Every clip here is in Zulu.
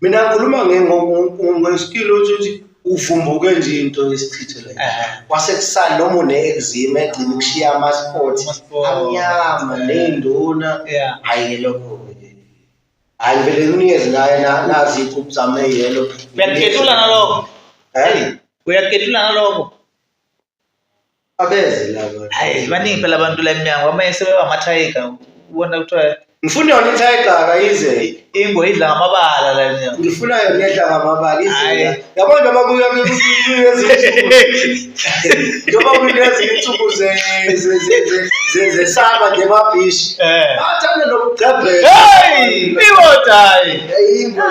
Mina ngikhuluma ngesikilo ukuthi uvumbuke nje into yesichithelo. Kwase kusala noma une-eczema egcina kushiya ama-spot amnyama nenduna. Hayi lokho. Hayi vele unikeze naye nazi iphupho zami eyelo. Uyaketula nalokho. Uyaketula nalokho. Abeze laba. Hayi baningi phela abantu la eminyango abanye sebeba amathayika ubona kuthiwa ngifuna yona ithayika akayize ingwe idla ngamabala la eminyango. Ngifuna yona idla ngamabala ize. Yabona noma kuya njengoba kunezi insuku zesaba nje mabhishi. Bathanda nokugqebhela. Hey! Iwodayi.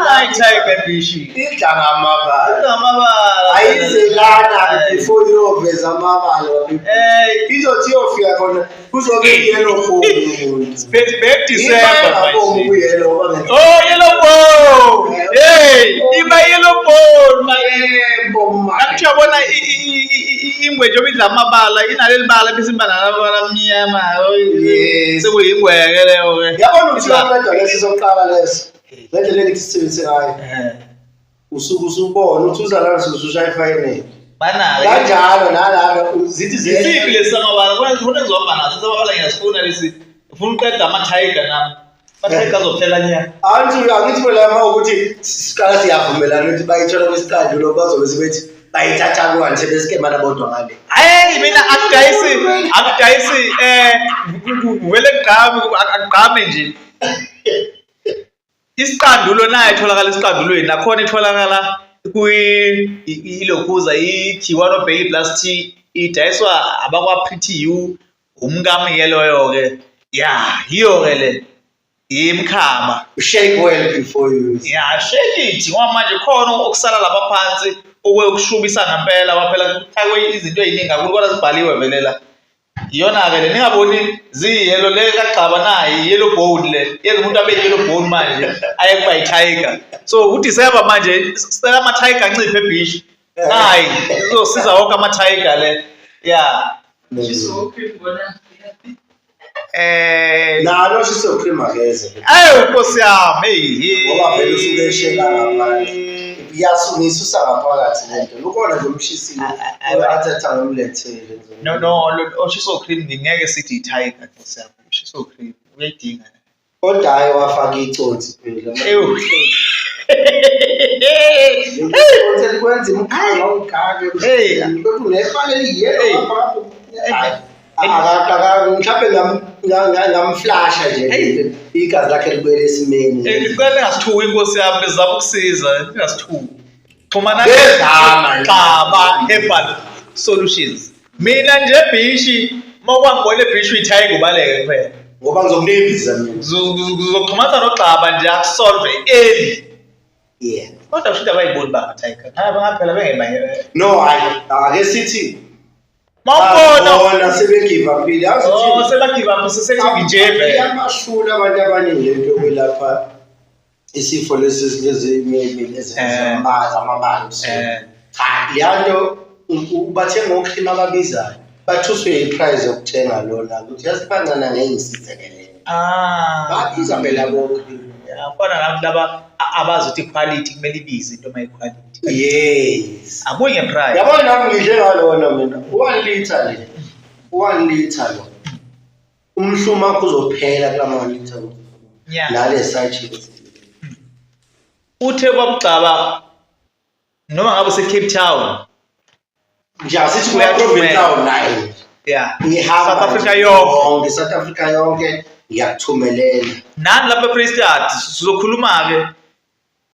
Hayi thayika bishi. Idla ngamabala. Ngamabala. Ayize lana before yoveza amabala. Izothi yofika khona kuzobe yellow phone. Back December. Oh, yellow bone. Hey, iba yellow bone. Akujabona ingwe nje idla amabala inaleli bala bese imba nalabala amnyama. Sekuyingweke leyo ke. Yabona ukuthi laqeda lesi sokuqala leso. Ngendlela elithi sisebenzise ngayo. Usubona ukuthi uzalana sosushaya ifayini. Banalo. Kanjalo nalalo zithi ziphi lesamabala kufuna ngizomba naso samabala ngiyasifuna lesi. Ufuna uqeda amathayika nami. Amathayika azophela nya. Angithi phela uma ukuthi siqala siyavumelana ukuthi bayithola kwesiqandu lo bazobe sebethi bayithatha kuwani sebesikemana bodwa ngale. Hayi mina akudayisi vele aqame nje. Isiqandulo naye itholakala isiqandulweni nakhona itholakala ilokhuza i-T1 Bailey Plus T idayiswa abakwa Pretty U umkami loyo ke. Yeah, yiyo ke le. Imkhama. Shake well before you. Yeah, shake it. Ngoba manje khona okusala lapha phansi okwekushubisa ngempela waphela kuthakwe izinto eziningi kakhulu kodwa zibhaliwe vele la. Iyona ke le ningaboni ziyelo le kagxaba nayi yellow bone le. Yenza umuntu abe yellow bone manje ayekuba yi-tiger. So uDecember manje sicela ama-tiger anciphe eBhishi. Hayi, uzosiza wonke ama-tiger le. Yeah. Nalo shiso cream akeze. Nkosi yami. Ngoba vele usuke eshela ngaphandle. Iyasungisa usangaphakathi lento. Lokona nje umshisi athatha ngomlethele. No, oshiso cream ngeke sithi i-tiger nkosi yami. Oshiso cream uyayidinga. Kodwa hayi wafaka icotsi phela. Hey, kwenza umkhaya ongaka. Hey, lokhu nefanele yebo. Mhlawumbe ngamflasha nje igazi lakhe libuyele esimeni. Ngicela ngasithuki inkosi yami bezama ukusiza ngasithuki. Xhumana Xaba Herbal Solutions. Mina nje eBhishi mawangibona eBhishi uyithayi kubaleke kuphela. Ngoba ngizokunimbiza mina. Uzoxhumana noXaba nje akusolve early. Yeah. Kodwa usho abayiboni bangathayika. Hayi bangaphela bengeba. No, hayi ake sithi mawubona sebegive up ile azithi sebagive up sesengijebe amashula abantu abaningi lento kwelapha isifo lesi lezamaza amabantu cha yanto bathenga ngokhlima ababizayo bathuswe iprice yokuthenga lona ukuthi yasiphangana ngengisizelele babiza phela bonke yafana nabantu laba abazothi quality kumele ibize into mayiquality. Yes. Abuye price. Yabona nami ngidle ngalona mina. 1 liter le. 1 liter lo. Umhluma wakho uzophela kula 1 liter lo. Nale sachet. Uthe kwakuxaba noma ngabe se Cape Town. Nje asithi kuya Cape Town naye. Yeah. South Africa yonke, South Africa yonke ngiyakuthumelela. Nani lapha eFree State sizokhuluma ke